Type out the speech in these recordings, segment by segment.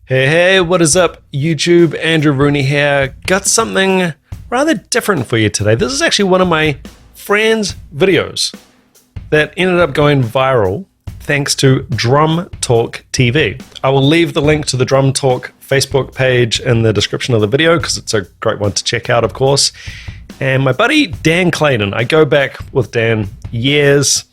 Hey, what is up, YouTube? Andrew Rooney here. Got something rather different for you today. This is actually one of my friends' videos that ended up going viral thanks to Drum Talk TV. I will leave the link to the Drum Talk Facebook page in the description of the video because it's a great one to check out, of course. And my buddy Dan CLAYDON, I go back with Dan years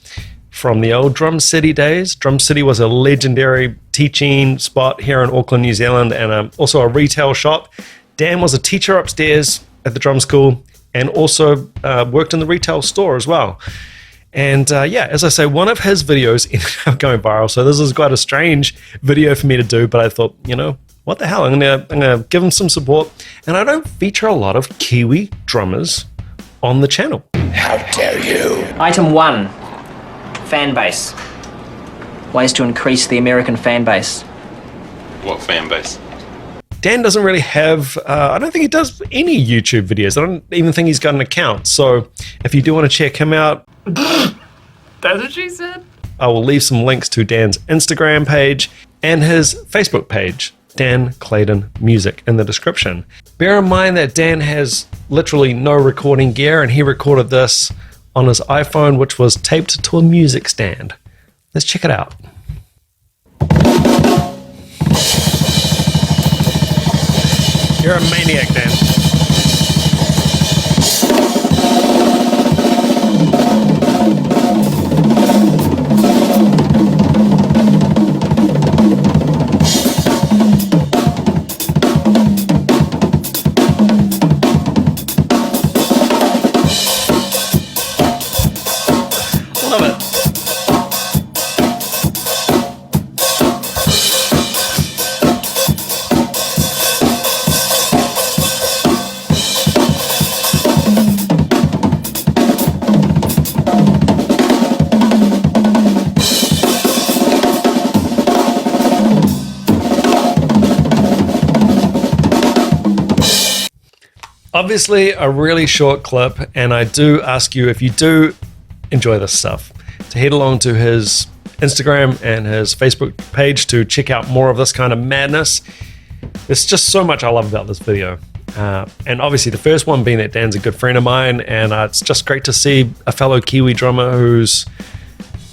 from the old Drum City days. Drum City was a legendary teaching spot here in Auckland, New Zealand, and also a retail shop. Dan was a teacher upstairs at the drum school and also worked in the retail store as well. And yeah, as I say, one of his videos ended up going viral. So this is quite a strange video for me to do, but I thought, you know, what the hell? I'm gonna give him some support. And I don't feature a lot of Kiwi drummers on the channel. How dare you? Item 1, fan base. Ways to increase the American fan base. What fan base? Dan doesn't really have, I don't think he does any YouTube videos. I don't even think he's got an account. So if you do want to check him out, That's what she said? I will leave some links to Dan's Instagram page and his Facebook page, Dan CLAYDON Music, in the description. Bear in mind that Dan has literally no recording gear, and he recorded this on his iPhone, which was taped to a music stand. Let's check it out. You're a maniac, Dan. Love it. Obviously a really short clip, and I do ask you, if you do enjoy this stuff, to head along to his Instagram and his Facebook page to check out more of this kind of madness. There's just so much I love about this video. And obviously the first one being that Dan's a good friend of mine, and it's just great to see a fellow Kiwi drummer who's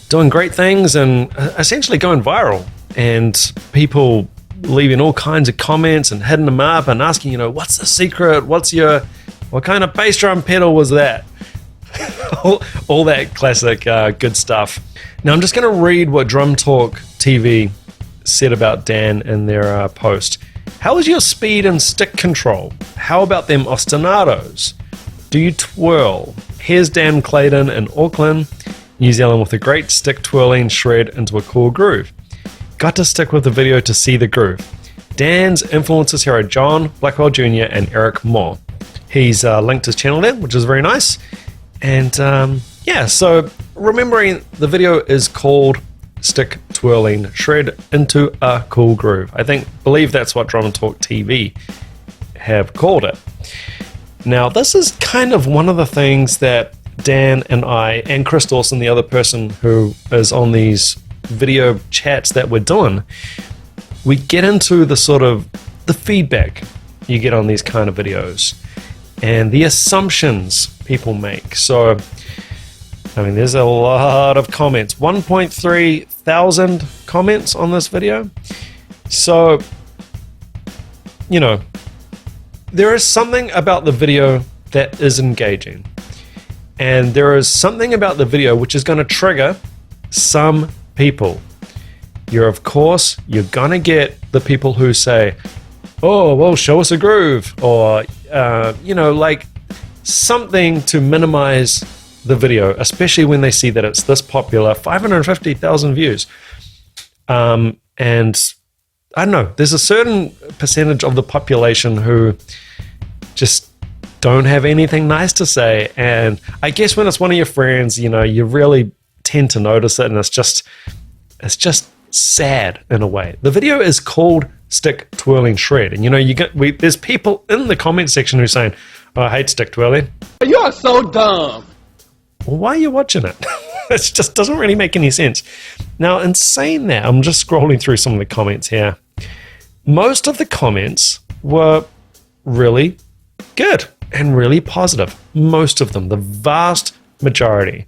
doing great things and essentially going viral, and people leaving all kinds of comments and hitting him up and asking, you know, what's the secret? What kind of bass drum pedal was that? all that classic good stuff. Now I'm just going to read what Drum Talk TV said about Dan in their post. How is your speed and stick control? How about them ostinatos? Do you twirl? Here's Dan CLAYDON in Auckland, New Zealand, with a great stick twirling shred into a cool groove. Got to stick with the video to see the groove. Dan's influences here are John Blackwell Jr. and Eric Moore. He's linked his channel there, which is very nice. And yeah, so remembering the video is called Stick Twirling Shred into a Cool Groove. I believe that's what Drum Talk TV have called it. Now, this is kind of one of the things that Dan and I, and Chris Dawson, the other person who is on these video chats that we're doing, we get into the sort of the feedback you get on these kind of videos and the assumptions people make. So, I mean, there's a lot of comments, 1.3 thousand comments on this video. So, you know, there is something about the video that is engaging, and there is something about the video which is going to trigger some people. You're gonna get the people who say, oh, well, show us a groove, or you know, like something to minimize the video, especially when they see that it's this popular, 550,000 views. And I don't know, there's a certain percentage of the population who just don't have anything nice to say, and I guess when it's one of your friends, you know, you really tend to notice it, and it's just sad in a way. The video is called Stick Twirling Shred, and you know, there's people in the comment section who are saying, oh, I hate stick twirling. You are so dumb. Well, why are you watching it? It just doesn't really make any sense. Now, in saying that, I'm just scrolling through some of the comments here. most of the comments were really good and really positive. Most of them, the vast majority.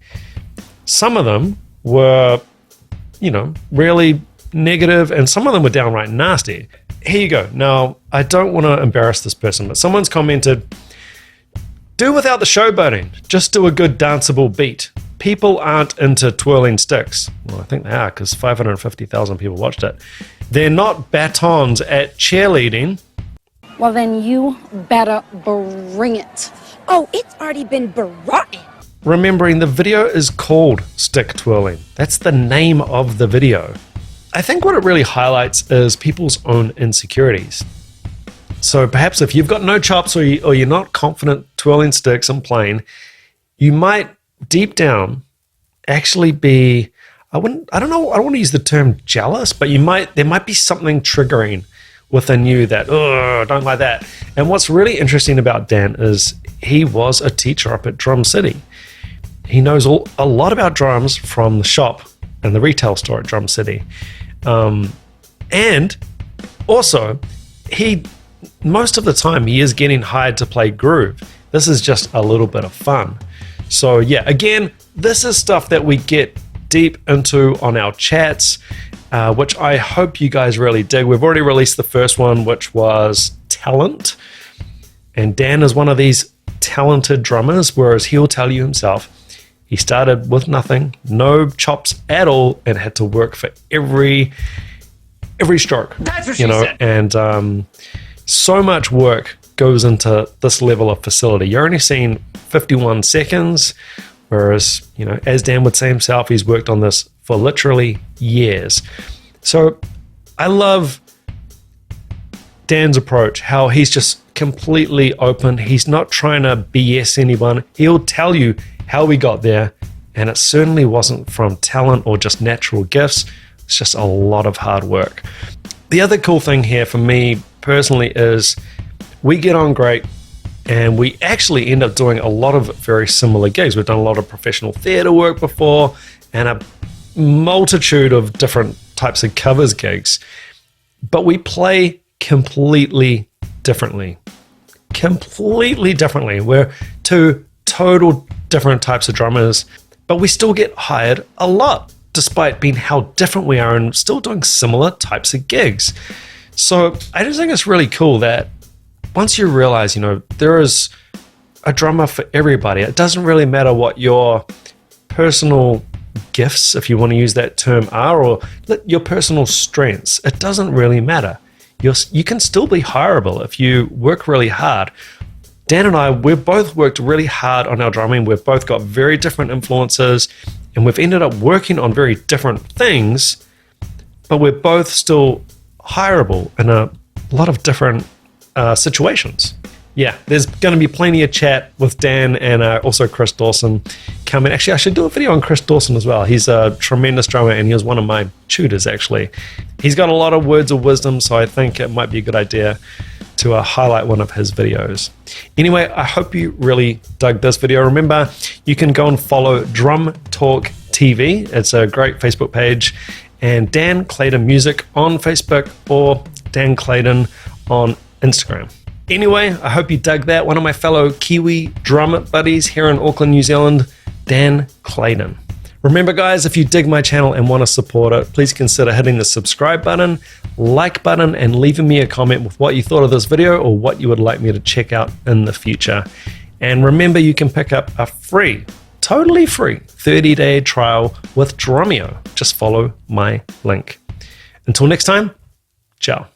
Some of them were, really negative, and some of them were downright nasty. Here you go. Now, I don't want to embarrass this person, but someone's commented, do without the showboating. Just do a good danceable beat. People aren't into twirling sticks. Well, I think they are, because 550,000 people watched it. They're not batons at cheerleading. Well, then you better bring it. Oh, it's already been brought in. Remembering the video is called Stick Twirling. That's the name of the video. I think what it really highlights is people's own insecurities. So perhaps if you've got no chops or you're not confident twirling sticks and playing, you might deep down actually be, I don't want to use the term jealous, but there might be something triggering within you that, oh, don't like that. And what's really interesting about Dan is he was a teacher up at Drum City. He knows a lot about drums from the shop and the retail store at Drum City. And also, most of the time he is getting hired to play groove. This is just a little bit of fun. So yeah, again, this is stuff that we get deep into on our chats, which I hope you guys really dig. We've already released the first one, which was talent. And Dan is one of these talented drummers, whereas he'll tell you himself, he started with nothing, no chops at all, and had to work for every stroke. That's what she said. And so much work goes into this level of facility. You're only seeing 51 seconds, whereas, as Dan would say himself, he's worked on this for literally years. So I love Dan's approach, how he's just completely open. He's not trying to BS anyone. He'll tell you how we got there, and it certainly wasn't from talent or just natural gifts. It's just a lot of hard work. The other cool thing here for me personally is we get on great, and we actually end up doing a lot of very similar gigs. We've done a lot of professional theater work before and a multitude of different types of covers gigs, but we play completely differently. We're two total different types of drummers, but we still get hired a lot despite being how different we are and still doing similar types of gigs. So I just think it's really cool that once you realize, there is a drummer for everybody. It doesn't really matter what your personal gifts, if you want to use that term, are, or your personal strengths. It doesn't really matter. You can still be hireable if you work really hard. Dan and I, we've both worked really hard on our drumming. We've both got very different influences, and we've ended up working on very different things, but we're both still hireable in a lot of different situations. Yeah, there's going to be plenty of chat with Dan and also Chris Dawson coming. Actually, I should do a video on Chris Dawson as well. He's a tremendous drummer, and he was one of my tutors, actually. He's got a lot of words of wisdom, so I think it might be a good idea to highlight one of his videos. Anyway, I hope you really dug this video. Remember, you can go and follow Drum Talk TV. It's a great Facebook page. And Dan CLAYDON Music on Facebook, or Dan CLAYDON on Instagram. Anyway, I hope you dug that. One of my fellow Kiwi drum buddies here in Auckland, New Zealand, Dan CLAYDON. Remember, guys, if you dig my channel and want to support it, please consider hitting the subscribe button, like button, and leaving me a comment with what you thought of this video or what you would like me to check out in the future. And remember, you can pick up a free, totally free 30-day trial with Drumeo. Just follow my link. Until next time, ciao.